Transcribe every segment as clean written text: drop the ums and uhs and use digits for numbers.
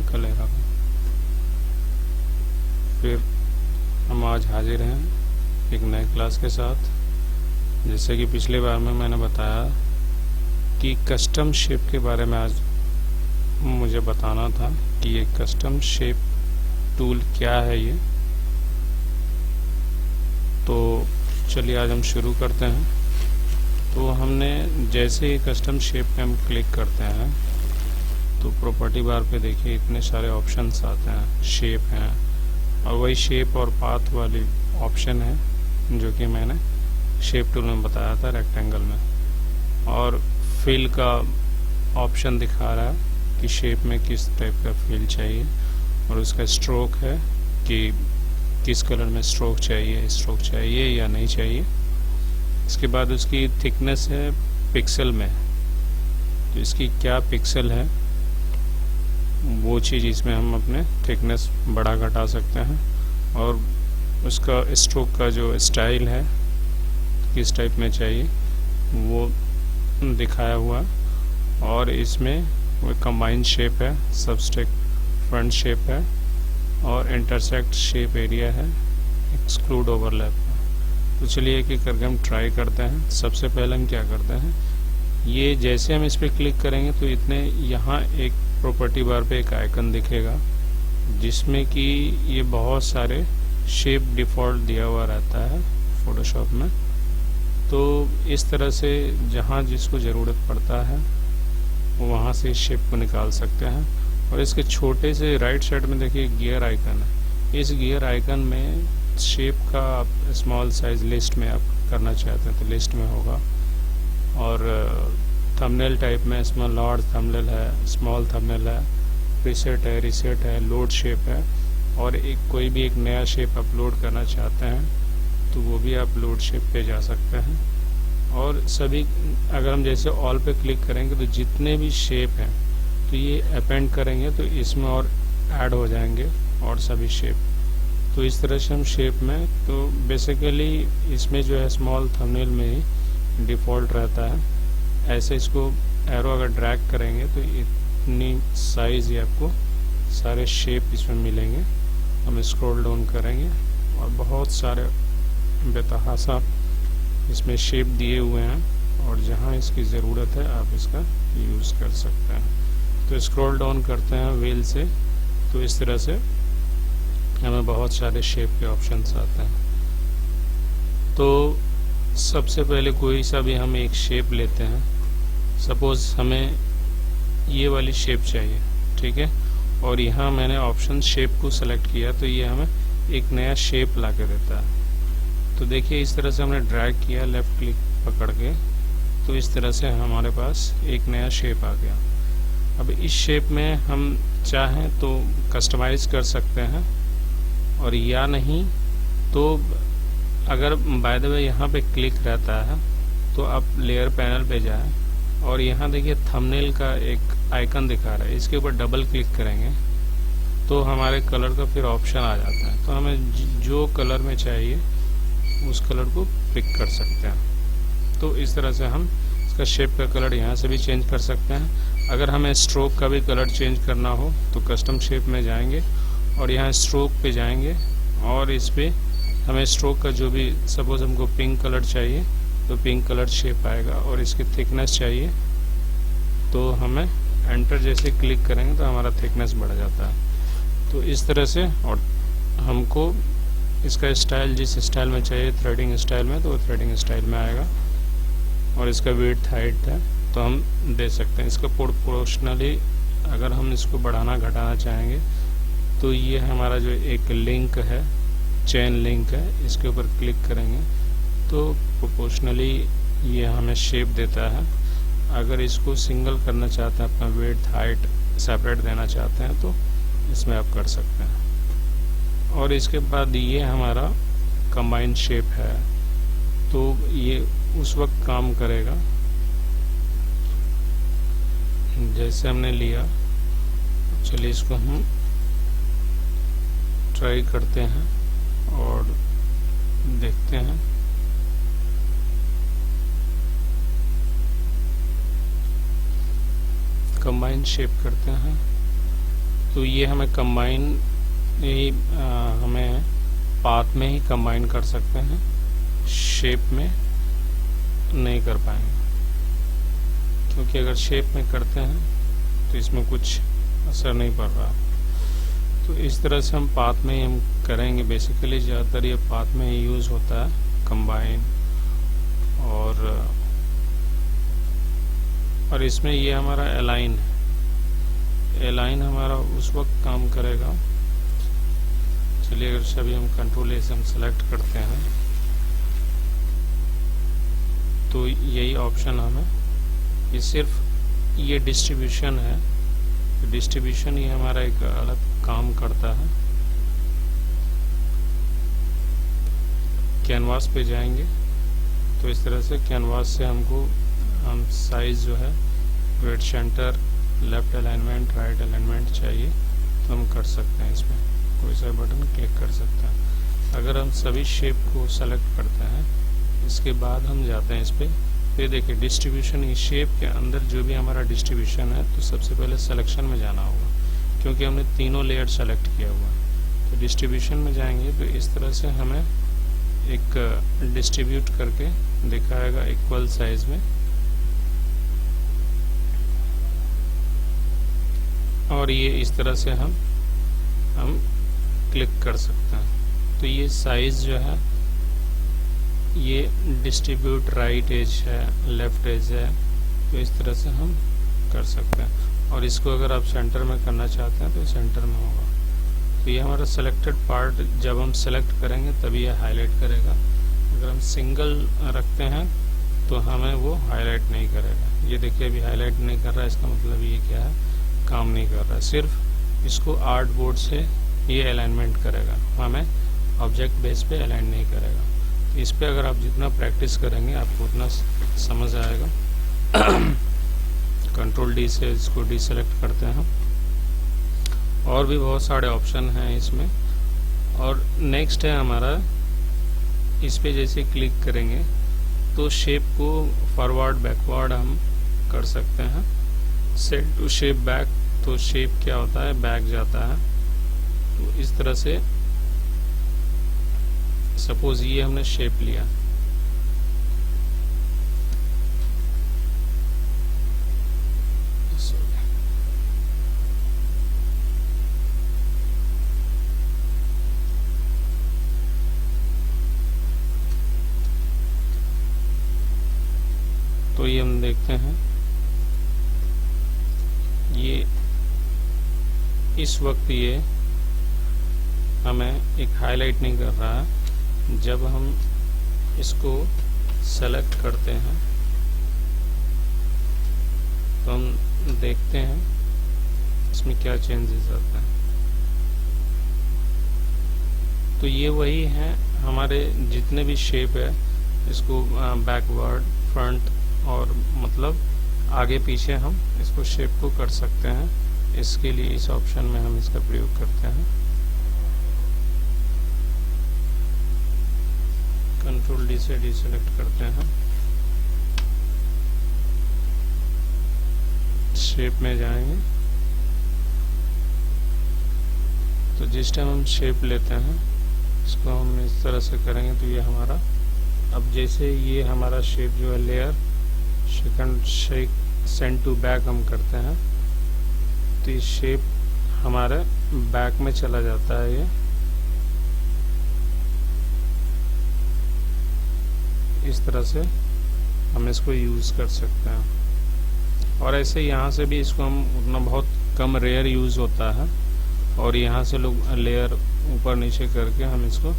Mechanical era का। फिर हम आज हाजिर हैं एक नए क्लास के साथ। जैसे कि पिछले बार में मैंने बताया कि कस्टम शेप के बारे में आज मुझे बताना था कि ये कस्टम शेप टूल क्या है ये। तो चलिए आज हम शुरू करते हैं। तो हमने जैसे ही कस्टम शेप पे हम क्लिक करते हैं तो प्रॉपर्टी बार पे देखिए इतने सारे ऑप्शंस आते हैं, शेप हैं, और वही शेप और पाथ वाली ऑप्शन है जो कि मैंने शेप टूल में बताया था रेक्टेंगल में। और फिल का ऑप्शन दिखा रहा है कि शेप में किस टाइप का फिल चाहिए, और उसका स्ट्रोक है कि किस कलर में स्ट्रोक चाहिए या नहीं चाहिए। इसके बाद उसकी थिकनेस है पिक्सल में, तो इसकी क्या पिक्सल है वो चीज़ इसमें हम अपने थिकनेस बढ़ा घटा सकते हैं। और उसका स्ट्रोक का जो स्टाइल है किस टाइप में चाहिए वो दिखाया हुआ। और इसमें वो कंबाइंड शेप है, सबस्ट्रैक्ट फ्रंट शेप है, और इंटरसेक्ट शेप एरिया है, एक्सक्लूड ओवरलैप है। तो चलिए एक एक करके हम ट्राई करते हैं। सबसे पहले हम क्या करते हैं, ये जैसे हम इस पर क्लिक करेंगे तो इतने यहाँ एक प्रॉपर्टी बार पे एक आइकन दिखेगा जिसमें कि ये बहुत सारे शेप डिफ़ॉल्ट दिया हुआ रहता है फ़ोटोशॉप में। तो इस तरह से जहाँ जिसको ज़रूरत पड़ता है वहाँ से इस शेप को निकाल सकते हैं। और इसके छोटे से राइट साइड में देखिए गियर आइकन है। इस गियर आइकन में शेप का आप स्मॉल साइज लिस्ट में आप करना चाहते हैं तो लिस्ट में होगा। और थंबनेल टाइप में स्मॉल लार्ज थंबनेल है, स्मॉल थंबनेल है, रिसेट है, लोड शेप है। और एक कोई भी एक नया शेप अपलोड करना चाहते हैं तो वो भी आप लोड शेप पे जा सकते हैं। और सभी अगर हम जैसे ऑल पे क्लिक करेंगे तो जितने भी शेप हैं तो ये अपेंड करेंगे तो इसमें और ऐड हो जाएंगे और सभी शेप। तो इस तरह से हम शेप में तो बेसिकली इसमें जो है स्मॉल थंबनेल में ही डिफ़ॉल्ट रहता है। ऐसे इसको एरो अगर ड्रैग करेंगे तो इतनी साइज़ ही आपको सारे शेप इसमें मिलेंगे। हम स्क्रॉल डाउन करेंगे और बहुत सारे बेतहासा इसमें शेप दिए हुए हैं, और जहाँ इसकी ज़रूरत है आप इसका यूज़ कर सकते हैं। तो स्क्रॉल डाउन करते हैं व्हील से तो इस तरह से हमें बहुत सारे शेप के ऑप्शंस आते हैं। तो सबसे पहले कोई सा भी हम एक शेप लेते हैं। सपोज़ हमें ये वाली शेप चाहिए, ठीक है, और यहाँ मैंने ऑप्शन शेप को सेलेक्ट किया तो ये हमें एक नया शेप ला के देता है। तो देखिए इस तरह से हमने ड्रैग किया लेफ़्ट क्लिक पकड़ के, तो इस तरह से हमारे पास एक नया शेप आ गया। अब इस शेप में हम चाहें तो कस्टमाइज़ कर सकते हैं, और या नहीं तो अगर बाय द वे यहाँ पे क्लिक रहता है तो आप लेयर पैनल पे जाएं और यहाँ देखिए थंबनेल का एक आइकन दिखा रहा है, इसके ऊपर डबल क्लिक करेंगे तो हमारे कलर का फिर ऑप्शन आ जाता है। तो हमें जो कलर में चाहिए उस कलर को पिक कर सकते हैं। तो इस तरह से हम इसका शेप का कलर यहाँ से भी चेंज कर सकते हैं। अगर हमें स्ट्रोक का भी कलर चेंज करना हो तो कस्टम शेप में जाएंगे और यहाँ स्ट्रोक पे जाएंगे, और इस पर हमें स्ट्रोक का जो भी सपोज़ हमको पिंक कलर चाहिए तो पिंक कलर शेप आएगा, और इसकी थिकनेस चाहिए तो हमें एंटर जैसे क्लिक करेंगे तो हमारा थिकनेस बढ़ जाता है। तो इस तरह से, और हमको इसका स्टाइल जिस स्टाइल में चाहिए थ्रेडिंग स्टाइल में तो वो थ्रेडिंग स्टाइल में आएगा। और इसका विड्थ हाइट है तो हम दे सकते हैं। इसका प्रोपोर्शनली अगर हम इसको बढ़ाना घटाना चाहेंगे तो ये हमारा जो एक लिंक है, चेन लिंक है, इसके ऊपर क्लिक करेंगे तो प्रोपोर्शनली ये हमें शेप देता है। अगर इसको सिंगल करना चाहते हैं, अपना विड्थ हाइट सेपरेट देना चाहते हैं तो इसमें आप कर सकते हैं। और इसके बाद ये हमारा कंबाइंड शेप है तो ये उस वक्त काम करेगा जैसे हमने लिया। चलिए इसको हम ट्राई करते हैं और देखते हैं। कंबाइन शेप करते हैं तो ये हमें कंबाइन ही हमें पाथ में ही कंबाइन कर सकते हैं, शेप में नहीं कर पाएंगे, क्योंकि अगर शेप में करते हैं तो इसमें कुछ असर नहीं पड़ रहा। तो इस तरह से हम पाथ में ही हम करेंगे। बेसिकली ज़्यादातर ये पाथ में ही यूज़ होता है, कंबाइन। और इसमें ये हमारा अलाइन है। अलाइन हमारा उस वक्त काम करेगा, चलिए अगर सभी हम कंट्रोल ए से हम सेलेक्ट करते हैं तो यही ऑप्शन हमें, ये सिर्फ ये डिस्ट्रीब्यूशन है, डिस्ट्रीब्यूशन ही हमारा एक अलग काम करता है। कैनवास पे जाएंगे तो इस तरह से कैनवास से हमको हम साइज जो है, weight center, left alignment, right alignment चाहिए तो हम कर सकते हैं। इसमें कोई सा बटन क्लिक कर सकते हैं। अगर हम सभी शेप को सेलेक्ट करते हैं, इसके बाद हम जाते हैं इस पर, फिर देखिए डिस्ट्रीब्यूशन, इस शेप के अंदर जो भी हमारा डिस्ट्रीब्यूशन है तो सबसे पहले सिलेक्शन में जाना होगा, क्योंकि हमने तीनों लेयर सेलेक्ट किया हुआ है। तो डिस्ट्रीब्यूशन में जाएंगे तो इस तरह से हमें एक डिस्ट्रीब्यूट करके दिखाएगा इक्वल साइज में, और ये इस तरह से हम क्लिक कर सकते हैं। तो ये साइज जो है, ये डिस्ट्रीब्यूट राइट एज है, लेफ्ट एज है, तो इस तरह से हम कर सकते हैं। और इसको अगर आप सेंटर में करना चाहते हैं तो सेंटर में होगा। तो ये हमारा सेलेक्टेड पार्ट जब हम सेलेक्ट करेंगे तभी ये हाईलाइट करेगा। अगर हम सिंगल रखते हैं तो हमें वो हाईलाइट नहीं करेगा। ये देखिए अभी हाईलाइट नहीं कर रहा है, इसका मतलब ये क्या है, काम नहीं कर रहा है। सिर्फ इसको आर्ट बोर्ड से ये अलाइनमेंट करेगा, हमें ऑब्जेक्ट बेस पे अलाइन नहीं करेगा। तो इस पे अगर आप जितना प्रैक्टिस करेंगे आपको उतना समझ आएगा। कंट्रोल डी से इसको डीसेलेक्ट करते हैं। और भी बहुत सारे ऑप्शन हैं इसमें। और नेक्स्ट है हमारा, इस पे जैसे क्लिक करेंगे तो शेप को फॉरवर्ड बैकवर्ड हम कर सकते हैं। सेट टू शेप बैक, तो शेप क्या होता है, बैक जाता है। तो इस तरह से सपोज ये हमने शेप लिया, तो ये हम देखते हैं, ये इस वक्त ये हमें एक हाईलाइट नहीं कर रहा है। जब हम इसको सेलेक्ट करते हैं तो हम देखते हैं इसमें क्या चेंजेस आता है। तो ये वही है हमारे जितने भी शेप है, इसको बैकवर्ड, फ्रंट और मतलब आगे पीछे हम इसको शेप को कर सकते हैं। इसके लिए इस ऑप्शन में हम इसका प्रयोग करते हैं। कंट्रोल डी से डीसेलेक्ट करते हैं, शेप में जाएंगे तो जिस टाइम हम शेप लेते हैं इसको हम इस तरह से करेंगे तो ये हमारा, अब जैसे ये हमारा शेप जो है लेयर सेंड टू बैक हम करते हैं तो ये शेप हमारे बैक में चला जाता है। ये इस तरह से हम इसको यूज़ कर सकते हैं। और ऐसे यहाँ से भी इसको हम उतना बहुत कम रेयर यूज़ होता है, और यहाँ से लोग लेयर ऊपर नीचे करके हम इसको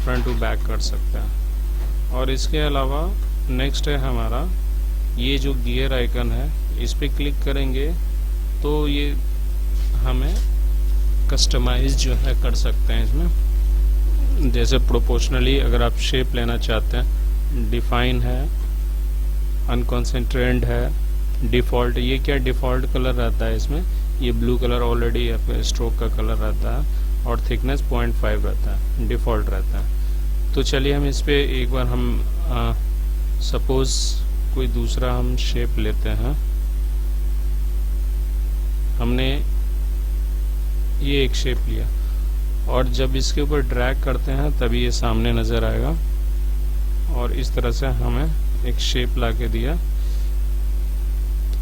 फ्रंट टू बैक कर सकते हैं। और इसके अलावा नेक्स्ट है हमारा ये जो गियर आइकन है, इस पर क्लिक करेंगे तो ये हमें कस्टमाइज जो है कर सकते हैं इसमें। जैसे प्रोपोर्शनली अगर आप शेप लेना चाहते हैं, डिफाइन है, अनकॉन्सेंट्रेटेड है, डिफ़ॉल्ट, ये क्या डिफ़ॉल्ट कलर रहता है इसमें, ये ब्लू कलर ऑलरेडी स्ट्रोक का कलर रहता है, और थिकनेस 0.5 रहता है, डिफ़ॉल्ट रहता है। तो चलिए हम इस पे एक बार हम सपोज़ कोई दूसरा हम शेप लेते हैं। हमने ये एक शेप लिया, और जब इसके ऊपर ड्रैग करते हैं तभी ये सामने नज़र आएगा। और इस तरह से हमें एक शेप ला के दिया।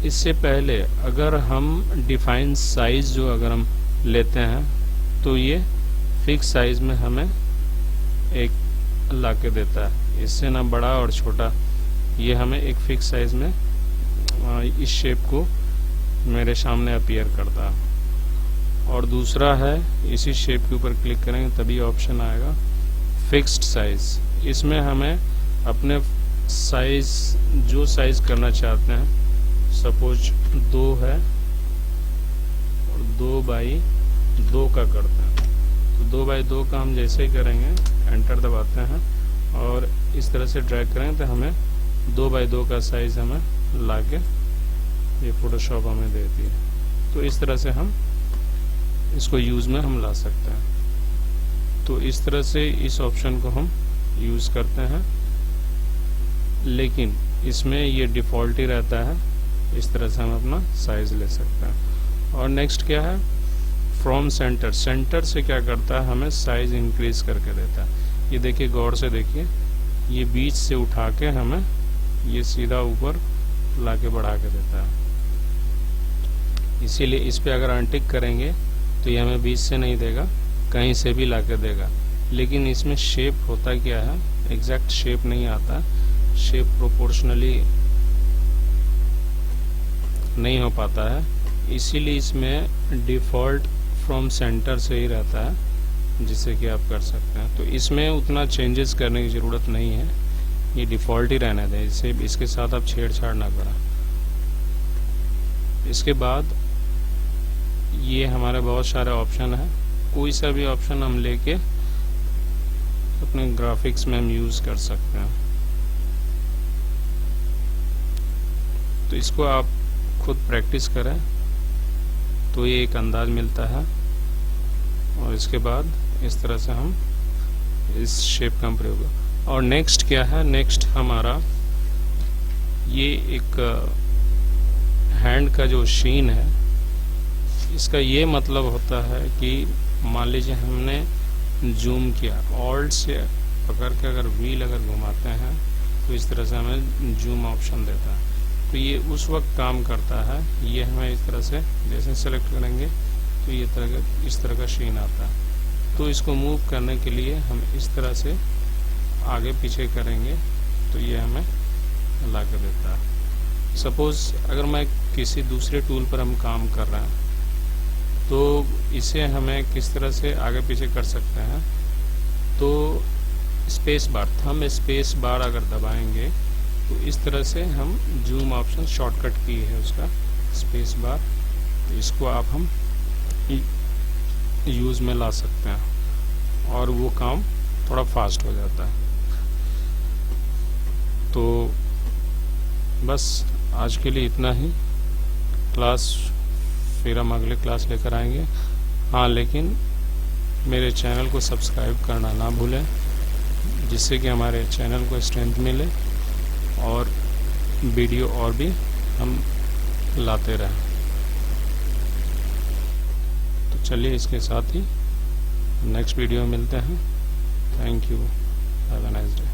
इससे पहले अगर हम डिफाइन साइज जो अगर हम लेते हैं तो ये फिक्स साइज में हमें एक ला के देता है। इससे ना बड़ा और छोटा, ये हमें एक फिक्स साइज में इस शेप को मेरे सामने अपीयर करता है। और दूसरा है, इसी शेप के ऊपर क्लिक करेंगे तभी ऑप्शन आएगा फिक्स्ड साइज। इसमें हमें अपने साइज जो साइज करना चाहते हैं, सपोज 2 है और 2 बाई 2 का करते हैं, तो 2 बाई 2 का हम जैसे ही करेंगे एंटर दबाते हैं और इस तरह से ड्रैग करेंगे तो हमें 2 बाई 2 का साइज हमें लाके ये फोटोशॉप हमें देती है। तो इस तरह से हम इसको यूज़ में हम ला सकते हैं। तो इस तरह से इस ऑप्शन को हम यूज़ करते हैं, लेकिन इसमें ये डिफ़ॉल्ट ही रहता है। इस तरह से हम अपना साइज ले सकते हैं। और नेक्स्ट क्या है, फ्रॉम सेंटर। सेंटर से क्या करता है, हमें साइज इंक्रीज करके देता है। ये देखिए, गौर से देखिए, ये बीच से उठा के हमें ये सीधा ऊपर ला के बढ़ा के देता है। इसीलिए इस पे अगर अनटिक करेंगे तो ये हमें बीच से नहीं देगा, कहीं से भी ला के देगा। लेकिन इसमें शेप होता क्या है, एग्जैक्ट शेप नहीं आता, शेप प्रोपोर्शनली नहीं हो पाता है। इसीलिए इसमें डिफ़ॉल्ट फ्रॉम सेंटर से ही रहता है, जिससे कि आप कर सकते हैं। तो इसमें उतना चेंजेस करने की ज़रूरत नहीं है, ये डिफ़ॉल्ट ही रहने दें, इससे इसके साथ आप छेड़छाड़ ना करें। इसके बाद ये हमारे बहुत सारे ऑप्शन है, कोई सा भी ऑप्शन हम लेके अपने ग्राफिक्स में हम यूज़ कर सकते हैं। तो इसको आप खुद प्रैक्टिस करें तो ये एक अंदाज मिलता है। और इसके बाद इस तरह से हम इस शेप का प्रयोग। और नेक्स्ट क्या है, नेक्स्ट हमारा ये एक हैंड का जो शीन है, इसका ये मतलब होता है कि मान लीजिए हमने जूम किया, ऑल्ट से पकड़ के अगर व्हील अगर घुमाते हैं तो इस तरह से हमें जूम ऑप्शन देता है। तो ये उस वक्त काम करता है, ये हमें इस तरह से जैसे सेलेक्ट करेंगे तो ये इस तरह का शीन आता है। तो इसको मूव करने के लिए हम इस तरह से आगे पीछे करेंगे तो ये हमें ला कर देता है। सपोज़ अगर मैं किसी दूसरे टूल पर हम काम कर रहे हैं तो इसे हमें किस तरह से आगे पीछे कर सकते हैं। तो space bar, thumb space bar अगर दबाएंगे तो इस तरह से हम जूम ऑप्शन शॉर्टकट की है उसका स्पेस बार, तो इसको आप हम यूज़ में ला सकते हैं और वो काम थोड़ा फास्ट हो जाता है। तो बस आज के लिए इतना ही। क्लास फिर हम अगले क्लास लेकर आएंगे। हाँ, लेकिन मेरे चैनल को सब्सक्राइब करना ना भूलें, जिससे कि हमारे चैनल को स्ट्रेंथ मिले और वीडियो और भी हम लाते रहें। तो चलिए, इसके साथ ही नेक्स्ट वीडियो में मिलते हैं। Thank you, have a nice day.